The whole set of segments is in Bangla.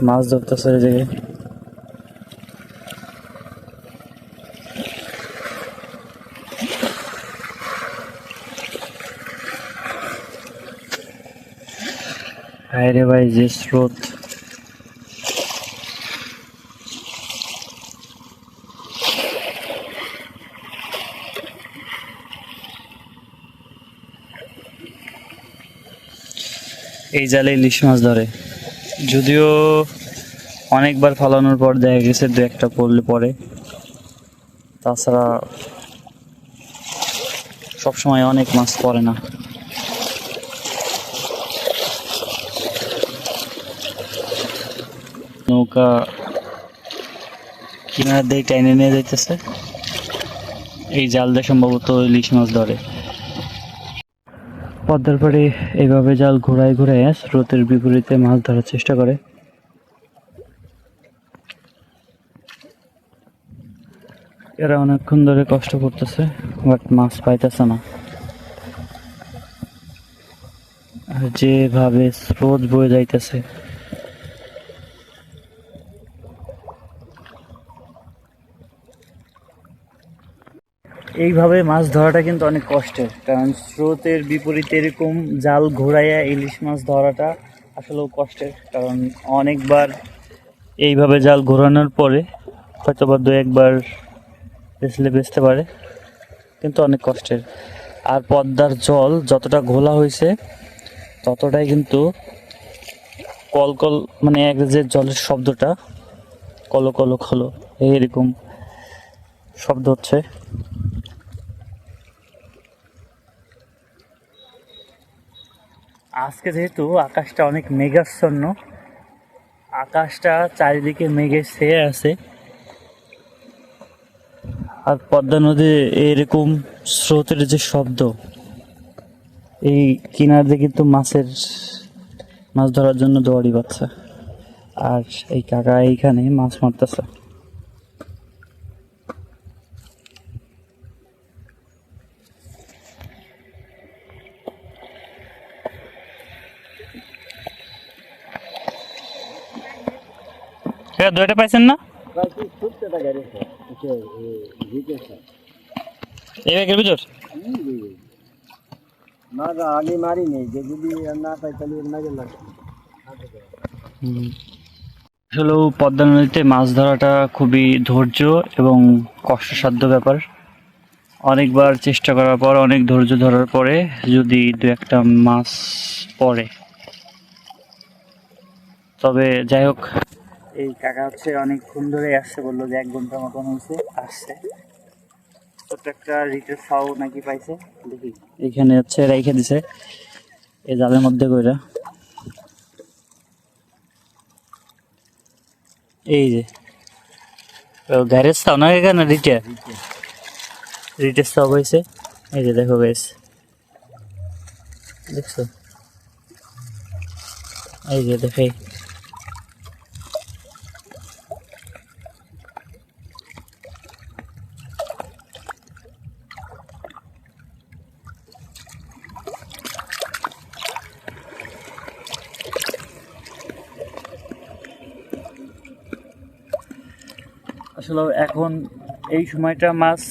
মাছ ধরতেছে এই জায়গায়। হায় রে ভাই, যে স্রোত! এই জালে ইলিশ মাছ ধরে, যদিও অনেকবার ফালানোর পর দেখা গেছে দু একটা পড়লে পরে, তাছাড়া সবসময় অনেক মাছ পড়ে না। নৌকা কিনার দিয়ে টেনে নিয়ে যাইতেছে, এই জাল দিয়ে সম্ভবত ইলিশ মাছ ধরে। পদ্মার পাড়ে এইভাবে জাল ঘোরায় ঘোরায় স্রোতের বিপরীতে মাছ ধরার চেষ্টা করে। এরা অনেকক্ষণ ধরে কষ্ট করতেছে, বাট মাছ পাইতেছে না। আর যেভাবে স্রোত বয়ে যাইতেছে, এইভাবে মাছ ধরাটা কিন্তু অনেক কষ্টের, কারণ স্রোতের বিপরীতে এরকম জাল ঘোরাইয়া ইলিশ মাছ ধরাটা আসলেও কষ্টের। কারণ অনেকবার এইভাবে জাল ঘোরানোর পরে হয়তো বা দু একবার বেচতে পারে, কিন্তু অনেক কষ্টের। আর পদ্মার জল যতটা ঘোলা হয়েছে ততটাই কিন্তু কলকল, মানে এক যে জলের শব্দটা কলো কলো খলো এইরকম শব্দ হচ্ছে। আজকে যেহেতু আকাশটা অনেক মেঘাচ্ছন্ন, আকাশটা চারিদিকে মেঘে ছেয়ে আছে, আর পদ্মা নদী এরকম স্রোতের যে শব্দ, এই কিনার দিয়ে কিন্তু মাছ ধরার জন্য দৌড়ি পাচ্ছে। আর এই কাকা এইখানে মাছ মারতেছে। দুইটা পাইছেন না এই ব্যাগের ভিতর? আগে মারি নেই, যে যদি না পাই তাহলে লাগে। আসলে পদ্মা নদীতে মাছ ধরাটা খুবই ধৈর্য এবং কষ্টসাধ্য ব্যাপার। অনেকবার চেষ্টা করার পর, অনেক ধৈর্য ধরার পরে যদি দু একটা মাছ পড়ে, তবে যাই হোক, এই কাকা হচ্ছে অনেকক্ষণ ধরে আসছে, বললো যে 1 ঘন্টার মতন হয়েছে আসছে। ছোট্ট একটা রিটের ফাও নাকি পাইছে, দেখি এখানে হচ্ছে রেখে দিছে এই জালের মধ্যে কইরা। এই যে গ্যারেজ তাও না, এখানে রিটের সব হয়েছে। এই যে দেখো গাইস, দেখছো? এই যে দেখে আসলে এখন এই সময়টা মাছ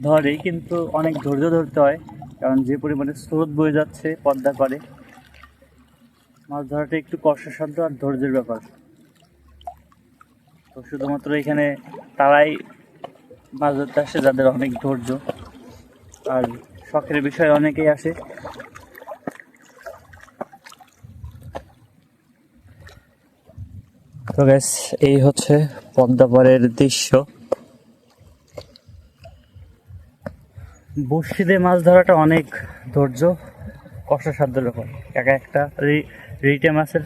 ধরে, কিন্তু অনেক ধৈর্য ধরতে হয়, কারণ যে পরিমাণে স্রোত বয়ে যাচ্ছে পদ্মা করে, মাছ ধরাটা একটু কষ্টসাধ্য আর ধৈর্যের ব্যাপার। তো শুধুমাত্র এখানে তারাই মাছ ধরতে আসে যাদের অনেক ধৈর্য, আর শখের বিষয়ে অনেকেই আসে। তো গ্যাস, এই হচ্ছে পদ্মা পাড়ের দৃশ্য। বড়শি দিয়ে মাছ ধরাটা অনেক ধৈর্য, কষ্টসাধ্য ব্যাপার। কাকা একটা রিটে মাছের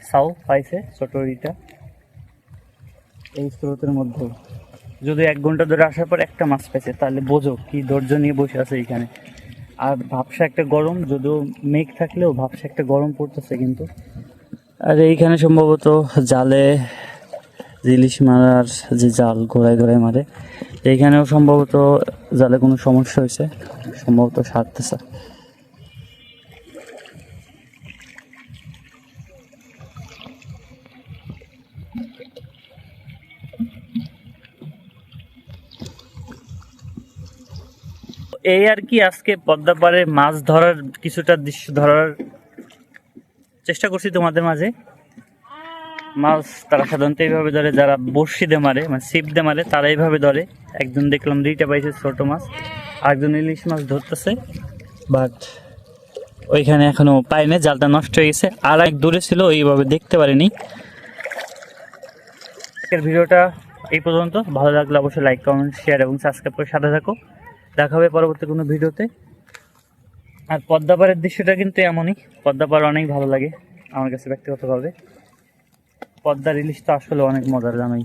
ছাউ পাইছে, ছোট রিটা, এই স্রোতের মধ্যে যদি 1 ঘন্টা ধরে আসার পর একটা মাছ পাইছে, তাহলে বোঝো কি ধৈর্য নিয়ে বসে আছে এইখানে। আর ভাবসা একটা গরম, যদিও মেঘ থাকলেও ভাবসা একটা গরম পড়তেছে কিন্তু। আর এইখানে সম্ভবত জালে ইলিশ মারার যে জাল ঘোরায় ঘোরায় মারে, এইখানেও সম্ভবত জালে কোনো সমস্যা হয়েছে, সম্ভবত সারতেছে। এই আর কি, আজকে পদ্মা পাড়ে মাছ ধরার কিছুটা দৃশ্য ধরার চেষ্টা করছি তোমাদের মাঝে। মাছ তারা সাধারণত এইভাবে ধরে, যারা বড়শি দিয়ে মারে, মানে ছিপ দিয়ে মারে, তারা এইভাবে ধরে। একজন দেখলাম 2টা পাইছে ছোট মাছ, আরেকজন ইলিশ মাছ ধরতেছে, বাট ওইখানে এখনো পাইনি, জালটা নষ্ট হয়ে গেছে। আর এক দূরে ছিল, এইভাবে দেখতে পারিনি। আজকের ভিডিওটা এই পর্যন্ত। ভালো লাগলে অবশ্যই লাইক, কমেন্ট, শেয়ার এবং সাবস্ক্রাইব করে সাথে থাকো। দেখা হবে পরবর্তী কোনো ভিডিওতে। আর পদ্মা পাড়ের দৃশ্যটা কিন্তু এমনই, পদ্মা পাড় অনেক ভালো লাগে আমার কাছে ব্যক্তিগতভাবে। পদ্মার ইলিশ তো আসলে অনেক মজার, জানোই।